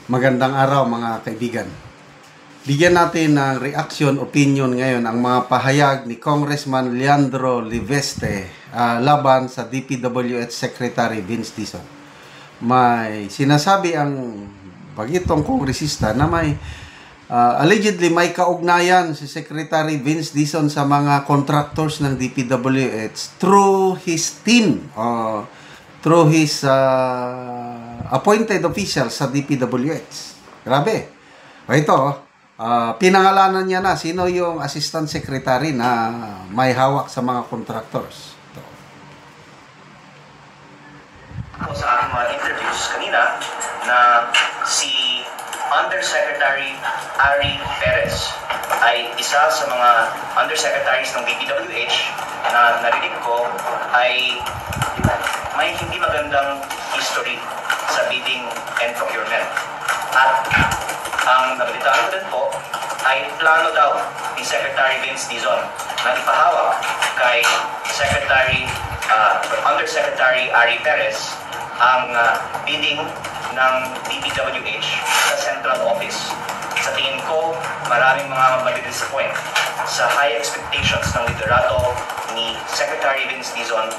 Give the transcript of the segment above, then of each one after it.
Magandang araw mga kaibigan. Bigyan natin ng reaction, opinion ngayon ang mga pahayag ni Congressman Leandro Liveste laban sa DPWH Secretary Vince Dizon. May sinasabi ang bagitong kongresista na may allegedly may kaugnayan si Secretary Vince Dizon sa mga contractors ng DPWH through his team, through his appointed officials sa DPWH. Grabe. Ito, pinangalanan niya na sino yung assistant secretary na may hawak sa mga contractors. Ito. Ako sa aking mga interviews kanina na si Undersecretary Ari Perez ay isa sa mga undersecretaries ng DPWH na narinig ko ay may hindi magandang history sa bidding and procurement. At ang nabalitaan ko din po ay plano daw ni Secretary Vince Dizon na ipahawak kay Undersecretary Ari Perez ang bidding ng DPWH sa central office. Sa tingin ko, maraming mga madidisappoint sa high expectations ng liderato ni Secretary Vince Dizon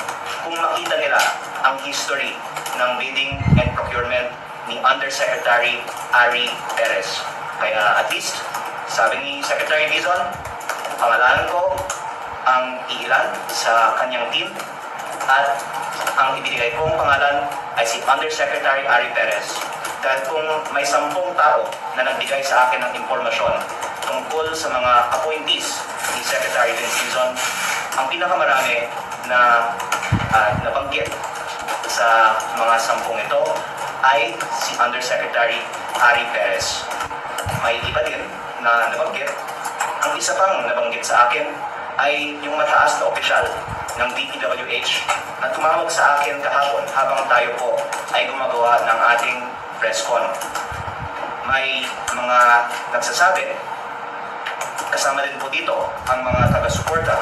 kung makita nila ang history ng bidding and procurement ni Undersecretary Ari Perez. Kaya at least, sabi ni Secretary Dizon, pangalanan ko ang iilan sa kanyang team at ang ibinigay kong pangalan ay si Undersecretary Ari Perez. Dahil kung may 10 tao na nagbigay sa akin ng impormasyon tungkol sa mga appointees ni Secretary Vince Dizon, ang pinakamarami na nabanggit sa mga 10 ito ay si Undersecretary Ari Perez. May iba din na nabanggit. Ang isa pang nabanggit sa akin ay yung mataas na opisyal ng DPWH na tumawag sa akin kahapon habang tayo po ay gumagawa ng ating press con. May mga nagsasabi, kasama din po dito ang mga taga-suporta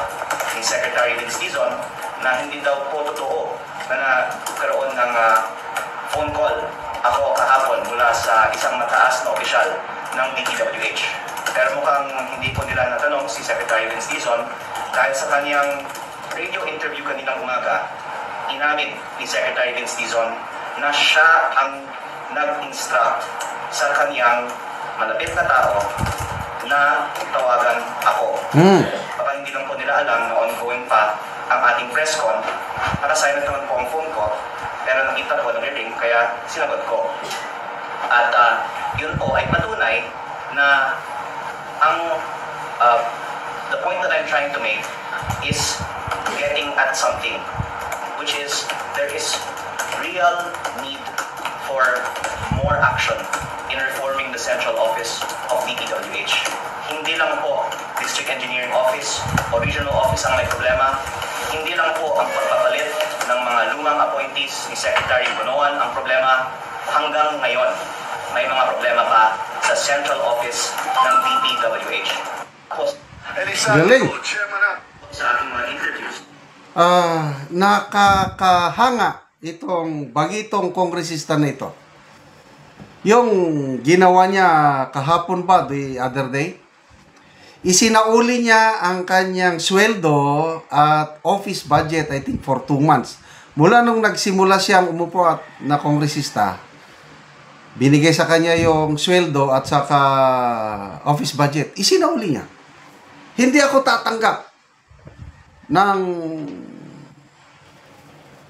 ni Secretary Vince Dizon na hindi daw po totoo na nagkaroon ng phone call ako kahapon mula sa isang mataas na opisyal ng DPWH. Pero mukhang hindi po nila natanong si Secretary Vince Dizon dahil sa kanyang radio interview kaninang umaga, inamin ni Secretary Vince Dizon na siya ang nag-instruct sa kanyang malapit na tao na tawagan ako. Baka hindi lang po nila alam na ongoing pa ang ating press con. Naka-silent naman po ang phone ko, pero nakita ko nag-ring, kaya sinagot ko. At yun po ay patunay na ang the point that I'm trying to make is getting at something, which is there is real need for more action in reforming the central office of DPWH. Hindi lang po District Engineering Office o Regional Office ang may problema. Hindi lang po ang pagpapalit ng mga lumang appointees ni Secretary Bonoan ang problema. Hanggang ngayon, may mga problema pa sa central office ng DPWH. Galing. Sa aking mga interviews, Nakakahanga itong bagitong kongresista na ito. Yung ginawa niya kahapon ba, the other day, isinauli niya ang kanyang sweldo at office budget, I think, for 2 months. Mula nung nagsimula siyang umupo at na kongresista, binigay sa kanya yung sweldo at saka office budget. Isinauli niya. Hindi ako tatanggap ng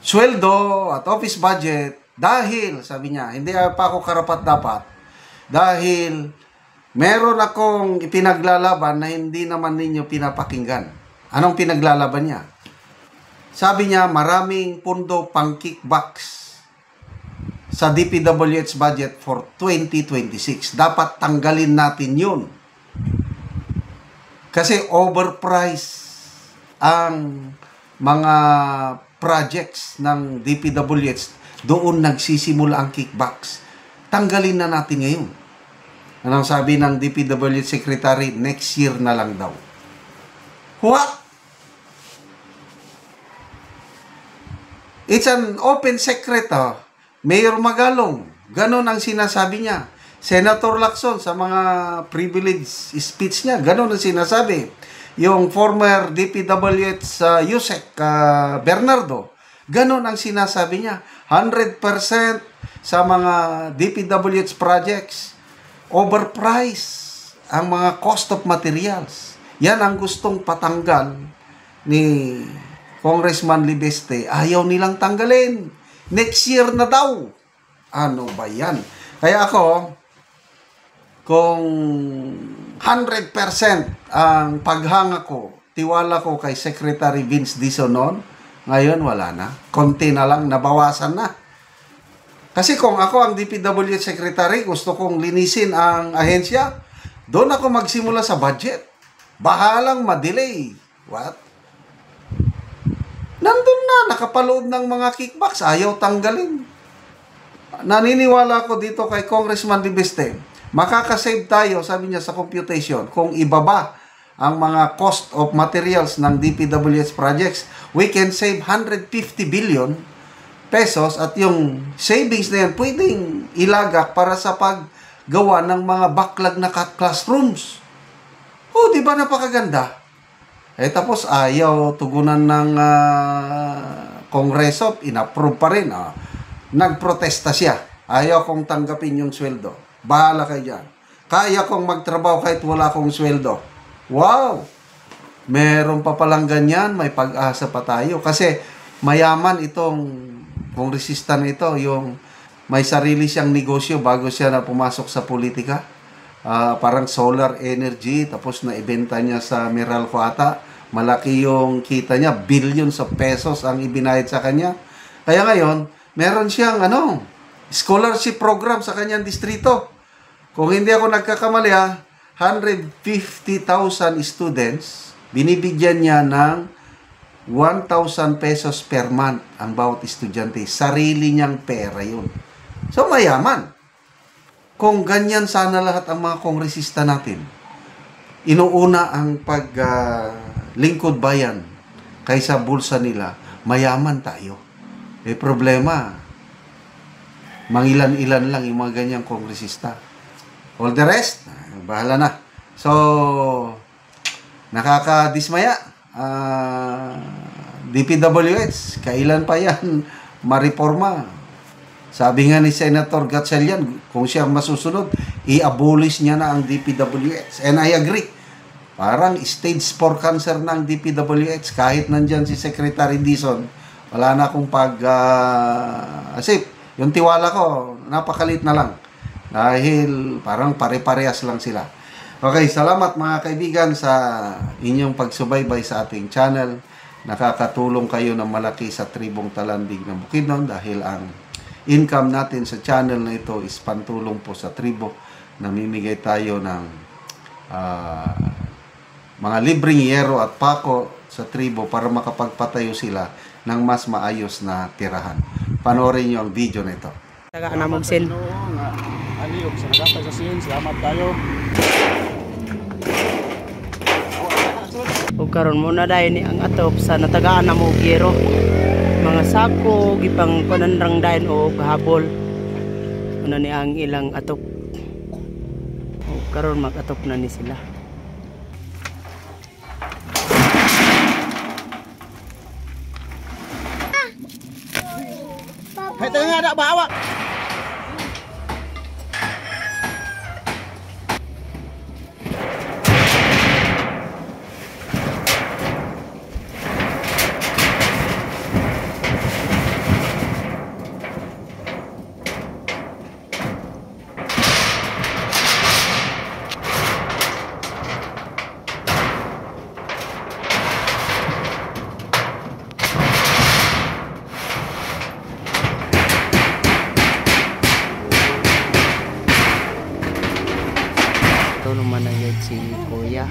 sweldo at office budget dahil, sabi niya, hindi pa ako karapat-dapat dahil meron akong ipinaglalaban na hindi naman ninyo pinapakinggan. Anong pinaglalaban niya? Sabi niya, maraming pundo pang kickbacks sa DPWH budget for 2026. Dapat tanggalin natin yun. Kasi overpriced ang mga projects ng DPWH. Doon nagsisimula ang kickbacks. Tanggalin na natin ngayon. Anong sabi ng DPWH Secretary? Next year na lang daw. What? It's an open secret. Mayor Magalong, ganon ang sinasabi niya. Senator Lacson sa mga privilege speech niya, ganun ang sinasabi. Yung former DPWH Yusek Bernardo, ganun ang sinasabi niya. 100% sa mga DPWH projects, overpriced ang mga cost of materials. Yan ang gustong patanggal ni Congressman Libeste. Ayaw nilang tanggalin. Next year na daw. Ano ba yan? Kaya ako, kung 100% ang paghanga ko, tiwala ko kay Secretary Vince Dizon noon, ngayon wala na. Konti na lang, nabawasan na. Kasi kung ako ang DPWH Secretary, gusto kong linisin ang ahensya, doon ako magsimula sa budget. Bahalang ma-delay. What? Nandun na, nakapaloob ng mga kickbacks, ayaw tanggalin. Naniniwala ko dito kay Congressman Libeste, makakasave tayo, sabi niya sa computation, kung ibaba ang mga cost of materials ng DPWH projects, we can save 150 billion pesos at yung savings na yan pwedeng ilagak para sa paggawa ng mga backlog na classrooms. Oh, di ba napakaganda? Tapos ayaw tugunan ng Kongreso, inapprove pa rin. Nagprotesta siya. Ayaw kong tanggapin yung sweldo. Bahala kayo dyan. Kaya kong magtrabaho kahit wala akong sweldo. Wow! Meron pa palang ganyan, may pag-asa pa tayo. Kasi mayaman itong kongresista na ito, yung may sarili siyang negosyo bago siya na pumasok sa politika. Parang solar energy, tapos naibenta niya sa Meralco ata. Malaki yung kita niya, billions of pesos ang ibinayad sa kanya. Kaya ngayon, meron siyang scholarship program sa kanyang distrito. Kung hindi ako nagkakamali 150,000 students, binibigyan niya ng 1,000 pesos per month ang bawat estudyante. Sarili niyang pera yun. So, mayaman. Kung ganyan sana lahat ang mga kongresista natin, inuuna ang paglingkod bayan kaysa bulsa nila, mayaman tayo. Problema, mangilan-ilan lang yung mga ganyang kongresista. All the rest, bahala na. So, nakakadismaya. DPWH, kailan pa yan mariporma? Sabi nga ni Senator Gatchalian, kung siya masusunod, i-abolish niya na ang DPWH. And I agree. Parang stage 4 cancer ng DPWH, kahit nandyan si Secretary Dizon, wala na akong asip. Yung tiwala ko, napakalit na lang. Dahil parang pare-parehas lang sila. Okay, salamat mga kaibigan sa inyong pagsubaybay sa ating channel. Nakakatulong kayo ng malaki sa Tribong Talandig ng Bukidnon dahil ang income natin sa channel na ito is pantulong po sa tribo. Namimigay tayo ng mga libreng yero at pako sa tribo para makapagpatayo sila ng mas maayos na tirahan. Panoorin niyo ang video na ito. Taga namog sin. Aliok sa nagatag sa sin, salamat tayo. Ug karon mo na dai ni ang atop sa natagaan na mo giro. Mga sako gipang pananrang dayon o habol. Ano ni ang ilang atop. Ug karon mag-atop na ni sila. Hay tayo nga bawa. Ito naman na yun si Kuya.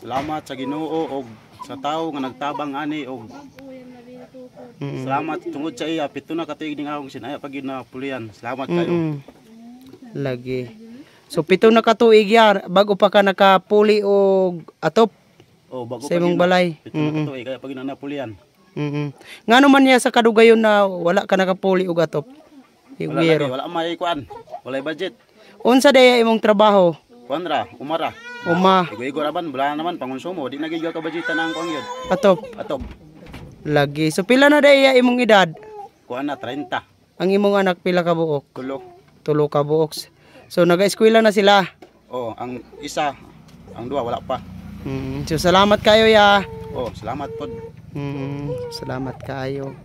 Salamat sa Ginoo og sa tawo nga nagtabang ani og salamat tungod sa iya pito na katuig ning akong sinaya pag na pulian. Salamat kayo. Lagi. So pito na katuig ya bago pa ka nakapuli og atop Oh, bago sa imong balay. Pito na katuig kaya pag na pulian. Ngano man niya sa kadugayon na wala ka nakapuli og atop? Wala Biro. lagi, wala may kuan. Wala budget. Unsa daya imong trabaho? Kuan ra, umara. Uma, Igo-igo raban, wala naman pangonsumo. Di nagigaw ka budgetan ang kuan yun. atop. Atob. Lagi. So pila na daya imong edad? Kuan na 30. Ang imong anak pila ka buok? Kulo. 3 ka buok. So naga-eskwela na sila. Oh, ang isa, ang duwa wala pa. So salamat kayo ya. Oh, salamat pod. Salamat kayo.